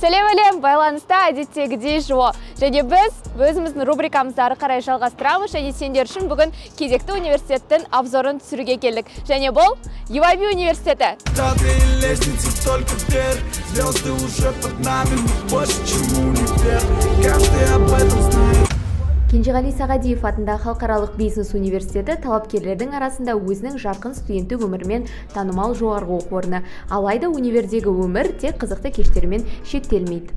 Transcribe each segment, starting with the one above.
Сәлем әлем, байланыста әдеттегідей жо. Және біз өзіміздің рубрикамызды ары қарай жалғастырамыз, және сендер үшін бүгін кезекті университеттің обзорын түсіруге келдік. Және бұл UIB университеті. Кенжеғали Сағадиев атындағы халықаралық бизнес университеті талапкерлердің арасында өзінің жарқын студенттік өмірмен танымал жоғарғы оқу орны. Алайда универдегі өмір тек қызықты кештермен шектелмейді.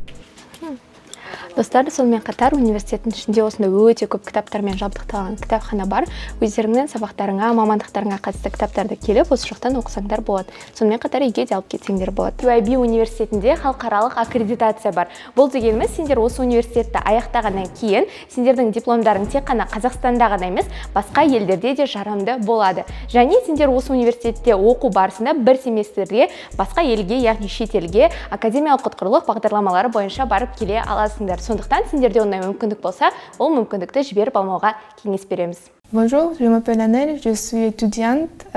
Достар, сонымен қатар университеттің ішінде осында өте көп кітаптармен жабдықталған кітапхана бар. Өздеріңнен сабақтарыңа, мамандықтарыңа қатысты кітаптарды келіп, осы жақтан оқысаңдар болады. Сонымен қатар үйге де алып кетсеңдер болады. UIB университетінде халықаралық аккредитация бар. Бұл дегеніміз, сендер осы университетті аяқтағаннан кейін, сендердің дипломдарың тек қана Қазақстанда ғана емес, басқа елдерде де жарамды болады. Және сендер осы университетте оқу барысында бір семестрге басқа елге, яғни шетелге академиялық құтқарылық бағдарламалары бойынша барып келе аласыңдар. Сондықтан сендерде ондай мүмкіндік болса, ол мүмкіндікті жіберіп алмауға кеңес береміз. Bonjour, je m'appelle Annelle, je suis étudiante,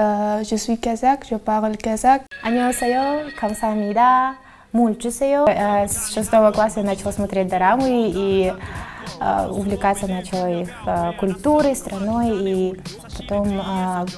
je suis kazakh, je parle kazakh. 안녕하세요, 감사합니다. Мульчусею. С 6 класса я начала смотреть дорамы и увлекаться начала их культурой, страной, и потом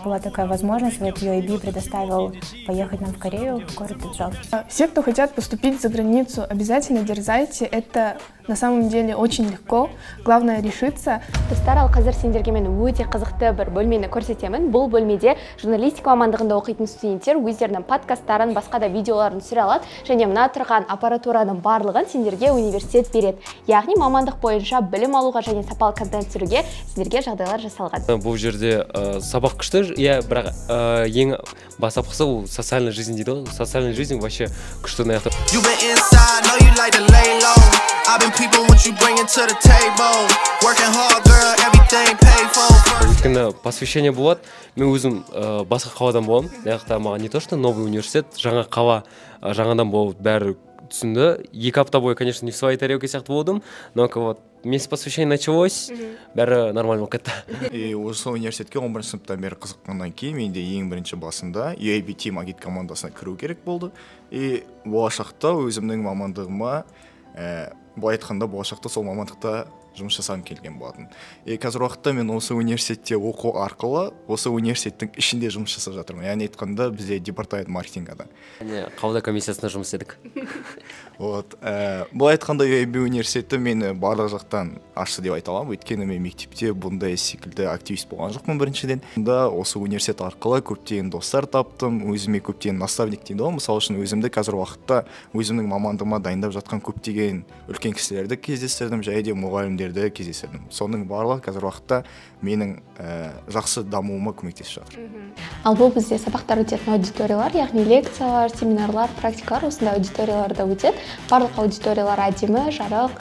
была такая возможность, вот UIB предоставил поехать нам в Корею, в город Иджал. Все, кто хотят поступить за границу, обязательно дерзайте, это на самом деле очень легко, главное решиться. Достар, ал қазір сендерге мен өте қызықты бір бөлмені көрсетемін. Бұл бөлмеде журналистика мамандығында оқитын студенттер өздерінің подкасттарын, басқа да видеоларын түсіре алады, және мына тұрған аппаратураның барлығын сендерге университет береді. Яғни мамандық бойынша білім алуға және сапалы контент түсіруге сендерге жағдайлар жасалған. Бұл жерде сабақ күшті, бірақ ең бастапқысы ол социальная жизнь дейді. Социальная жизнь вообще күшті наяқтыр. Өйткені посвящение болады, мен өзім басқа қаладан боламын. Яқта маған не то, что новый университет, жаңа қала, жаңадан болып бәрі түсінді. 2 апта бойы, конечно, не в своей тарелке сияқты болдым, но вот месяц посвящение началось, бәрі нормально болып кетті. И осы университетке 11 сыныптан бері қызыққаннан кейін менде ең бірінші басында UIB Team Agit командасына кіру керек болды. И болашақта өзімнің мамандығыма былай айтқанда болашақта сол мамандықта жұмыс жасағым келген болатын. Қазір уақытта мен осы университетте оқу арқылы осы университеттің ішінде жұмыс жасап жатырмын. Яғни айтқанда бізде департамент маркетингада. Қабылдау комиссиясында жұмыс істедік. Вот, былай айтқанда UIB университеті мені барлық жақтан ашты деп айта аламын. Өйткені мен мектепте бұндай секілді активист болған жоқпын біріншіден. Осы университет арқылы көптеген достар таптым, өзіме көптеген наставник дейді ғой. Мысалы үшін өзімді қазір уақытта өзімнің мамандығыма дайындап жатқан көптеген үлкен кісілерді кездестірдім, және де мұғалімдерді кездестірдім. Соның барлығы қазір уақытта менің жақсы дамуыма көмектесіп жатыр. Ал бұл бізде сабақтар өтетін аудиториялар, яғни лекциялар, семинарлар, практикалар осында аудиторияларда өтеді. Барлық аудиториялар әдемі, жарық,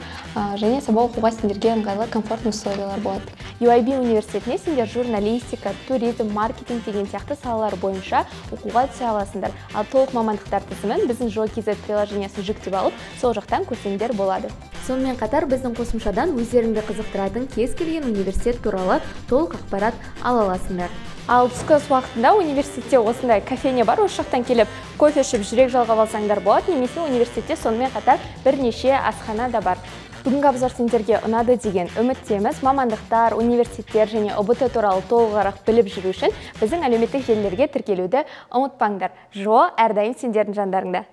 және сабақ оқуға сендерге ыңғайлы, комфортный условиялар болады. UIB университетіне сендер журналистика, туризм, маркетинг деген сияқты салалар бойынша оқуға түсе аласыңдар. Ал толық мамандықтар тізімін біздің JOKZ приложениясын жүктеп алып, сол жақтан көрсеңдер болады. Сонымен қатар біздің қосымшадан өздеріңді қызықтыратын кез келген университет туралы толық ақпарат ала аласыңдар. Ал түскі уақытында университетте осындай кафене бар, осы жақтан келіп кофе ішіп жүрек жалғап алсаңдар болады, немесе университетте сонымен қатар бірнеше асхана да бар. Бүгінгі обзор сендерге ұнады деген үміттеміз. Мамандықтар, университеттер және ОБТ туралы толығырақ біліп жүру үшін біздің әлеуметтік желілерге тіркелуді ұмытпаңдар. ЖО әрдайым сендердің жандарыңда.